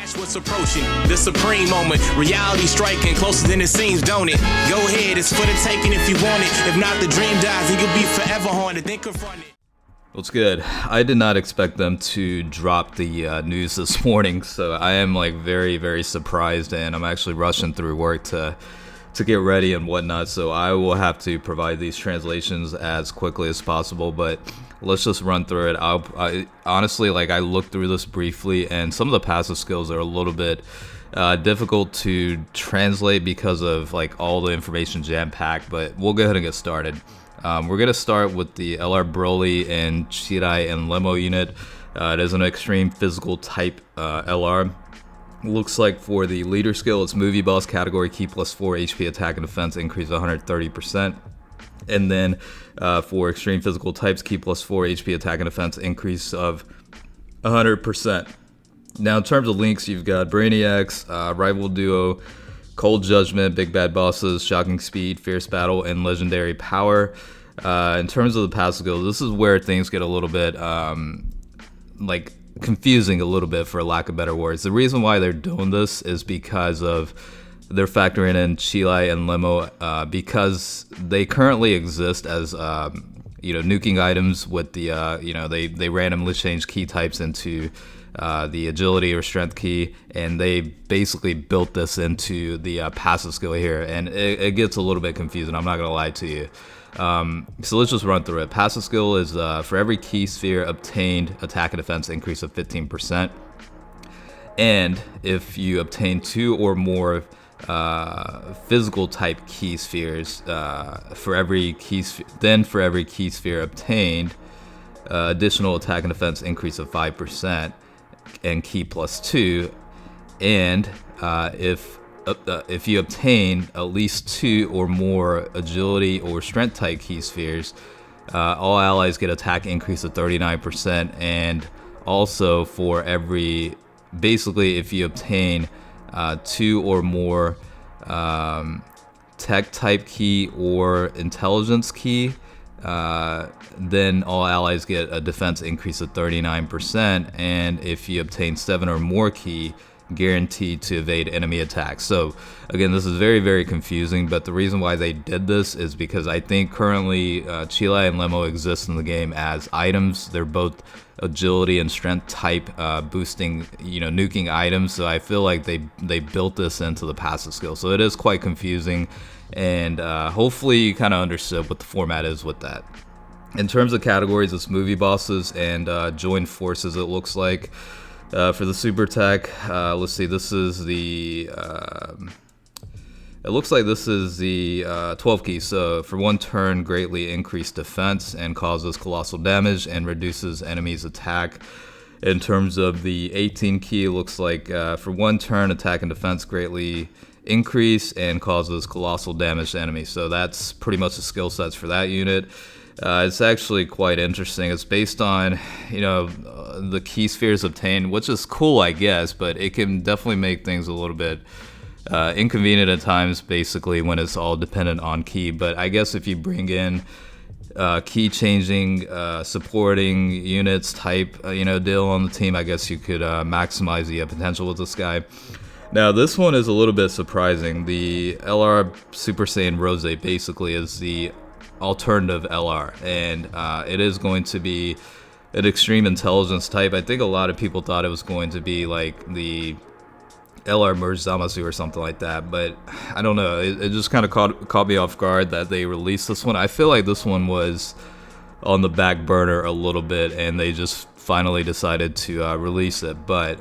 Watch what's approaching, the supreme moment. Reality striking closer than it seems, don't it? Go ahead, it's for the taking if you want it. If not, the dream dies and you'll be forever haunted. Then confront it. What's good? I did not expect them to drop the news this morning, so I am like very, very surprised, and I'm actually rushing through work to get ready and whatnot, so I will have to provide these translations as quickly as possible, but let's just run through it. I honestly, like, I looked through this briefly, and some of the passive skills are a little bit difficult to translate because of like all the information jam-packed, but we'll go ahead and get started. We're going to start with the LR Broly and Cheelai and Lemo unit. It is an extreme physical type LR. Looks like for the leader skill, it's movie boss category, key plus 4 HP attack and defense increase 130%. And then for extreme physical types, key plus 4 HP attack and defense increase of 100%. Now in terms of links, you've got Brainiacs, Rival Duo, Cold Judgment, Big Bad Bosses, Shocking Speed, Fierce Battle, and Legendary Power. In terms of the passive skills, this is where things get a little bit like confusing a little bit, for lack of better words. The reason why they're doing this is because of they're factoring in Cheelai and Lemo because they currently exist as nuking items with the they randomly change key types into the agility or strength key, and they basically built this into the passive skill here, and it gets a little bit confusing, I'm not gonna lie to you. So let's just run through it. Passive skill is for every key sphere obtained, attack and defense increase of 15%, and if you obtain 2 or more physical type key spheres, for every key sphere obtained, additional attack and defense increase of 5% and key plus 2, and if you obtain at least 2 or more agility or strength type key spheres, all allies get attack increase of 39%, and also for every, basically if you obtain 2 or more tech type key or intelligence key, then all allies get a defense increase of 39%, and if you obtain 7 or more key, guaranteed to evade enemy attacks. So again, this is very, very confusing, but the reason why they did this is because I think currently Cheelai and Lemo exist in the game as items. They're both agility and strength type boosting, nuking items, so I feel like they built this into the passive skill, so it is quite confusing, and hopefully you kind of understood what the format is with that. In terms of categories, it's movie bosses and joined forces, it looks like. For the super tech, let's see, this is the it looks like this is the 12 key. So for 1 turn, greatly increased defense and causes colossal damage and reduces enemies' attack. In terms of the 18 key, it looks like for 1 turn, attack and defense greatly increase and causes colossal damage to enemies. So that's pretty much the skill sets for that unit. It's actually quite interesting. It's based on, the key spheres obtained, which is cool, I guess, but it can definitely make things a little bit inconvenient at times, basically, when it's all dependent on key. But I guess if you bring in key changing, supporting units type, deal on the team, I guess you could maximize the potential with this guy. Now, this one is a little bit surprising. The LR Super Saiyan Rose basically is the alternative LR, and it is going to be an extreme intelligence type. I think a lot of people thought it was going to be like the LR Merge Zamasu or something like that, but I don't know, it just kind of caught me off guard that they released this one. I feel like this one was on the back burner a little bit, and they just finally decided to release it. But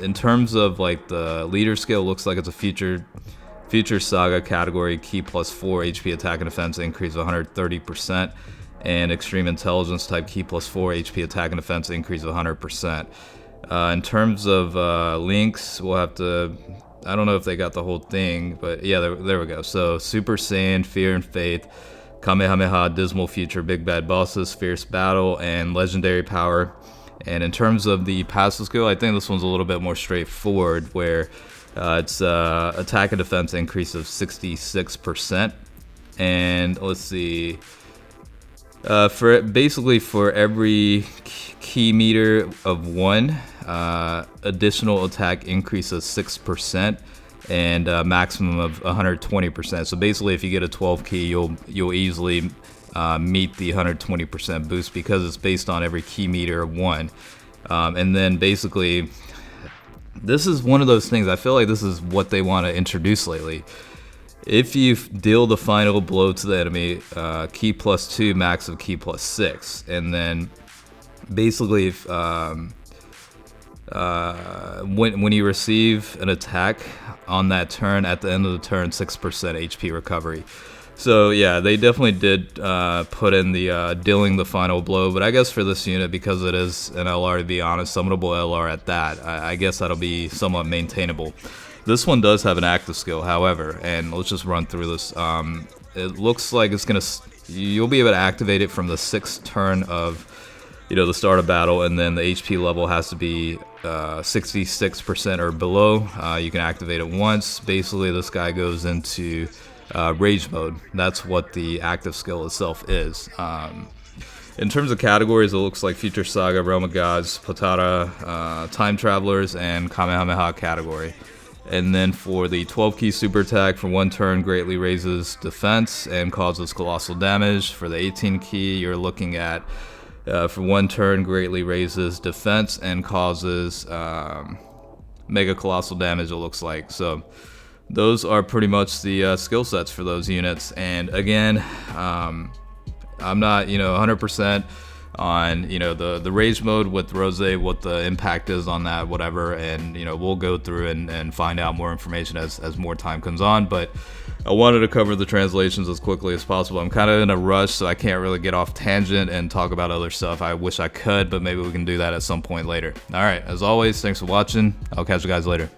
in terms of like the leader skill, looks like it's a Future Saga category, key plus 4 HP attack and defense increase of 130%, and extreme intelligence type, key plus 4 HP attack and defense increase of 100%. In terms of links, we'll have to, I don't know if they got the whole thing, but yeah, there we go. So Super Saiyan, Fear and Faith, Kamehameha, Dismal Future, Big Bad Bosses, Fierce Battle, and Legendary Power. And in terms of the passive skill, I think this one's a little bit more straightforward, where it's attack and defense increase of 66%. And let's see, for every key meter of 1, additional attack increase of 6%, and maximum of 120%. So basically, if you get a 12 key, you'll easily meet the 120% boost because it's based on every key meter of 1. And then basically, this is one of those things, I feel like this is what they want to introduce lately. If you deal the final blow to the enemy, key +2, max of key +6. And then basically, if, when you receive an attack on that turn, at the end of the turn, 6% HP recovery. So yeah, they definitely did put in the dealing the final blow, but I guess for this unit, because it is an LR, to be honest, summonable LR at that, I guess that'll be somewhat maintainable. This one does have an active skill, however, and let's just run through this. It looks like you'll be able to activate it from the 6th turn of, the start of battle, and then the HP level has to be 66% or below. You can activate it once. Basically, this guy goes into rage mode. That's what the active skill itself is. In terms of categories, it looks like Future Saga, Realm of Gods, Potara, Time Travelers, and Kamehameha category. And then for the 12 key super attack, for 1 turn, greatly raises defense and causes colossal damage. For the 18 key, you're looking at for 1 turn, greatly raises defense and causes mega colossal damage, it looks like. So those are pretty much the skill sets for those units. And again, I'm not 100% on the rage mode with Rose, what the impact is on that, whatever, and we'll go through and find out more information as more time comes on. But I wanted to cover the translations as quickly as possible. I'm kind of in a rush, so I can't really get off tangent and talk about other stuff. I wish I could, but maybe we can do that at some point later. All right, as always, thanks for watching. I'll catch you guys later.